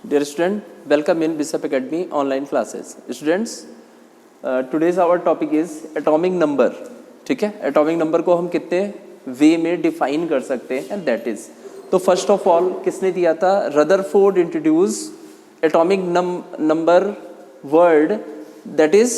Dear student, welcome in Bishop Academy online classes. Students, today's our topic is atomic number. ठीक है, atomic number को हम कितने वे में डिफाइन कर सकते हैं, that is. तो फर्स्ट ऑफ ऑल किसने दिया था? Rutherford introduce atomic number word that is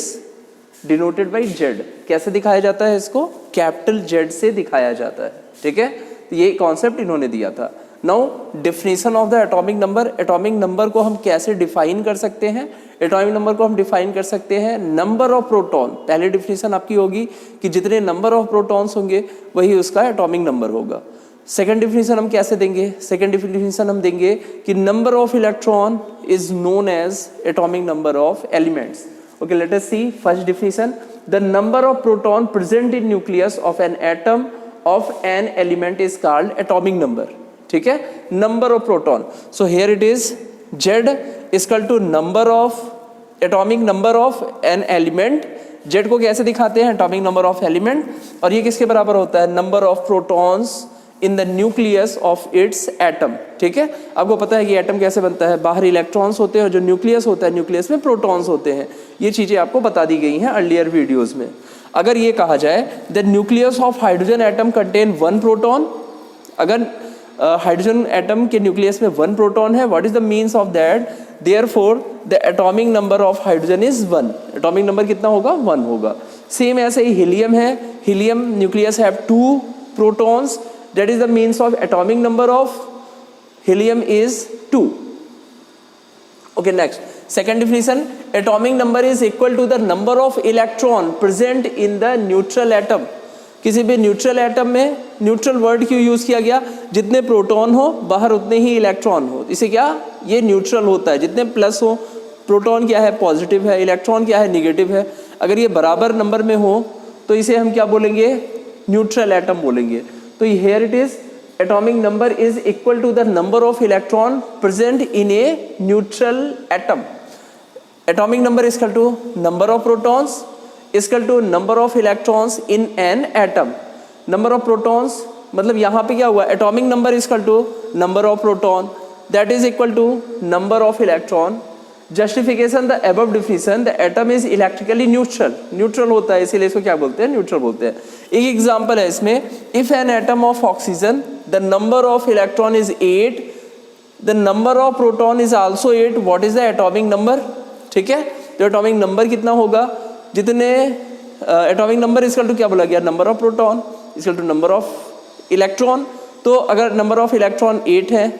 denoted by Z. कैसे दिखाया जाता है इसको? कैपिटल जेड से दिखाया जाता है. ठीक है, तो ये कॉन्सेप्ट इन्होंने दिया था. Now definition of the atomic number. Atomic number को हम कैसे डिफाइन कर सकते हैं? एटॉमिक नंबर को हम डिफाइन कर सकते हैं नंबर ऑफ प्रोटॉन. पहली डिफिनेशन आपकी होगी कि जितने नंबर ऑफ प्रोटॉन्स होंगे वही उसका एटॉमिक नंबर होगा. सेकेंड डिफिनेशन हम कैसे देंगे? सेकेंड डिफिनेशन हम देंगे कि number of electron is known as atomic number of elements. Okay, let us see first definition. The number of proton present in nucleus of an atom of an element is called atomic number. ठीक है, number of proton. So here it is Z equal to number of atomic number of an element. Z को कैसे दिखाते हैं? Atomic number of element. और ये किसके बराबर होता है? Number of protons in the nucleus of its atom. ठीक है, आपको पता है कि एटम कैसे बनता है? बाहर इलेक्ट्रॉन्स होते हैं और जो न्यूक्लियस होता है न्यूक्लियस में प्रोटॉन्स होते हैं. ये चीजें आपको बता दी गई हैं अर्लियर वीडियोस में. अगर ये कहा जाए the nucleus of hydrogen atom contain one proton, अगर हाइड्रोजन एटम के न्यूक्लियस में वन प्रोटॉन है, what is the means of that? Therefore the atomic number of hydrogen is one. Atomic number कितना होगा? वन होगा. सेम ऐसे ही helium है. Helium nucleus have two protons, that is the means of atomic number of helium is 2. Okay, next second definition, atomic number is equal to the number of electron present in the neutral atom. किसी भी neutral atom में, neutral word क्यों use किया गया? जितने proton हो बाहर उतने ही इलेक्ट्रॉन हो. इसे क्या, ये न्यूट्रल होता है. जितने प्लस हो, प्रोटॉन क्या है? पॉजिटिव है. इलेक्ट्रॉन क्या है? निगेटिव है. अगर ये बराबर नंबर में हो तो इसे हम क्या बोलेंगे? न्यूट्रल एटम बोलेंगे. तो here it is, atomic number is equal to the number of electron present in a neutral atom. Atomic number is equal to number of protons is equal to number of electrons in an atom. Number of protons मतलब यहाँ पे क्या हुआ? Atomic number is equal to number of proton that is equal to number of electron. Justification the above definition, the atom is electrically neutral. Neutral होता है इसीलिए इसको क्या बोलते हैं? न्यूट्रल बोलते हैं. एक एग्जांपल है इसमें, if N atom of oxygen the number of electron is 8, the number of proton is also 8, what is the atomic number? ठीक है, तो एटॉमिक नंबर कितना होगा? जितने एटॉमिक नंबर इसका टू क्या बोला गया? नंबर ऑफ प्रोटॉन इसका टू नंबर ऑफ इलेक्ट्रॉन. तो अगर नंबर ऑफ इलेक्ट्रॉन 8 है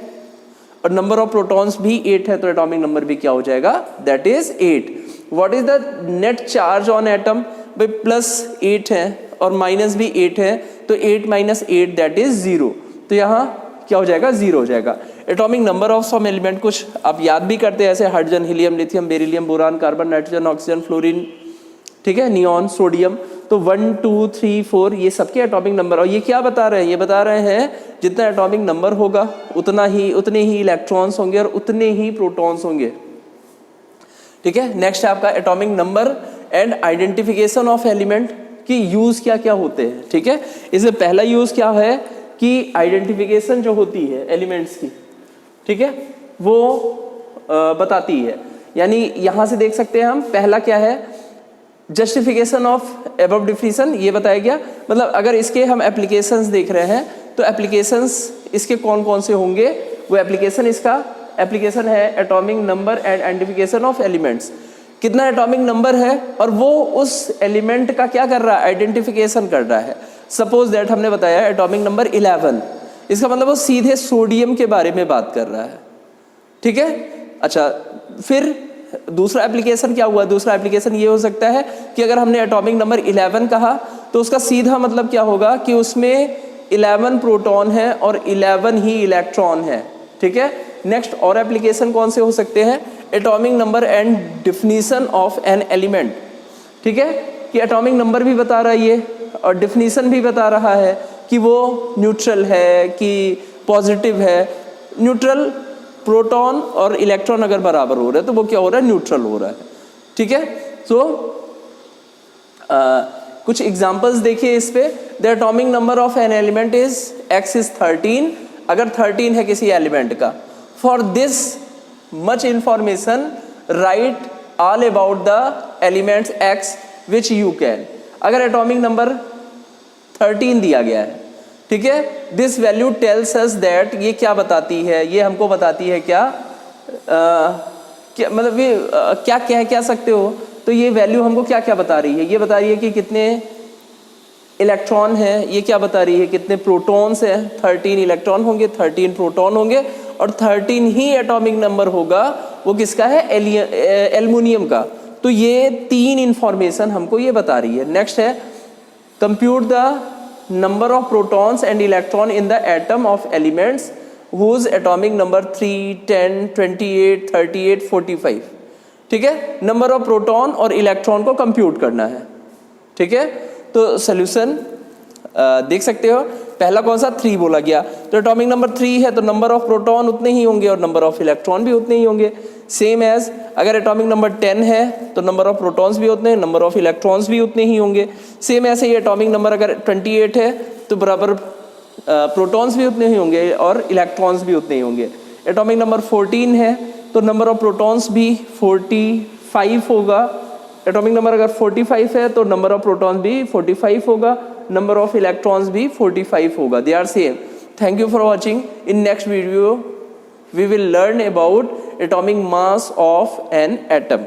और नंबर ऑफ प्रोटॉन्स भी 8 है तो एटॉमिक नंबर भी क्या हो जाएगा? That is 8. What is the net charge on atom? भाई प्लस 8 है और माइनस भी 8 है, तो 8 माइनस 8 दैट इज 0. तो यहाँ क्या हो जाएगा? 0 हो जाएगा. Atomic number of some element कुछ आप याद भी करते हैं ऐसे, hydrogen, helium, lithium, beryllium, boron, carbon, nitrogen, oxygen, fluorine, ठीक है, नियॉन, सोडियम. तो 1 2 3 4 ये सबके एटॉमिक नंबर. और ये क्या बता रहे हैं? ये बता रहे हैं जितना एटॉमिक नंबर होगा उतने ही इलेक्ट्रॉन्स होंगे और उतने ही प्रोटॉन्स होंगे. ठीक है, नेक्स्ट है आपका atomic number and identification of element की यूज क्या क्या होते हैं. ठीक है, इसमें पहला यूज क्या है कि आइडेंटिफिकेशन जो होती है एलिमेंट्स की, ठीक है, वो बताती है. यानी यहां से देख सकते हैं हम, पहला क्या है? Justification of above definition. ये बताया गया, मतलब अगर इसके हम एप्लीकेशंस देख रहे हैं तो एप्लीकेशंस इसके कौन कौन से होंगे? वो एप्लीकेशन, इसका एप्लीकेशन है atomic number and identification of elements. कितना एटॉमिक नंबर है और वो उस एलिमेंट का क्या कर रहा है? आइडेंटिफिकेशन कर रहा है. सपोज दैट हमने बताया एटॉमिक नंबर 11, इसका मतलब वो सीधे सोडियम के बारे में बात कर रहा है. ठीक है, अच्छा, फिर दूसरा एप्लीकेशन क्या हुआ? दूसरा एप्लीकेशन ये हो सकता है कि अगर हमने एटॉमिक नंबर 11 कहा तो उसका सीधा मतलब क्या होगा कि उसमें 11 प्रोटॉन है और 11 ही इलेक्ट्रॉन है. ठीक है, नेक्स्ट और एप्लीकेशन कौन से हो सकते हैं? Atomic number and definition of an element. ठीक है, कि एटॉमिक नंबर भी बता रहा है ये और डिफिनीशन भी बता रहा है कि वो न्यूट्रल है कि पॉजिटिव है. न्यूट्रल, प्रोटॉन और इलेक्ट्रॉन अगर बराबर हो रहे हैं तो वो क्या हो रहा है? न्यूट्रल हो रहा है. ठीक है, सो कुछ एग्जांपल्स देखिए इस पे. The atomic number of an element is x is 13. अगर 13 है किसी एलिमेंट का, for this much information, write all about the elements x which you can. अगर एटॉमिक नंबर 13 दिया गया है, ठीक है, this value tells us that, ये क्या बताती है, ये हमको बताती है क्या, क्या मतलब ये क्या कह सकते हो, तो ये वैल्यू हमको क्या क्या बता रही है, ये बता रही है कि कितने इलेक्ट्रॉन है, ये क्या बता रही है कितने प्रोटॉन्स है, 13 इलेक्ट्रॉन होंगे, 13 प्रोटॉन होंगे और 13 ही एटॉमिक नंबर होगा, वो किसका है, एल्युमिनियम का। तो ये 3 इंफॉर्मेशन हमको ये बता रही है। नेक्स्ट है compute the number of protons and electron in the atom of elements whose atomic number 3, 10, 28, 38, 45, ठीक है, नंबर ऑफ प्रोटॉन और इलेक्ट्रॉन को कंप्यूट करना है, ठीक है। तो सोल्यूशन देख सकते हो, पहला कौन सा, 3 बोला गया, तो एटॉमिक नंबर 3 है तो नंबर ऑफ प्रोटॉन उतने ही होंगे और नंबर ऑफ इलेक्ट्रॉन भी उतने ही होंगे। सेम एज अगर एटॉमिक नंबर 10 है तो नंबर ऑफ प्रोटॉन्स भी उतने हैं, नंबर ऑफ इलेक्ट्रॉन्स भी उतने ही होंगे। सेम ऐसे ही एटॉमिक नंबर अगर 28 है तो बराबर प्रोटॉन्स भी उतने ही होंगे और इलेक्ट्रॉन्स भी उतने ही होंगे। एटॉमिक नंबर 14 है तो नंबर ऑफ प्रोटॉन्स भी 45 होगा। एटॉमिक नंबर अगर 45 है तो नंबर ऑफ प्रोटॉन्स भी 45 होगा, नंबर ऑफ इलेक्ट्रॉन्स भी 45 होगा। They are same. Thank you for watching. In next video we will learn about atomic mass of an atom.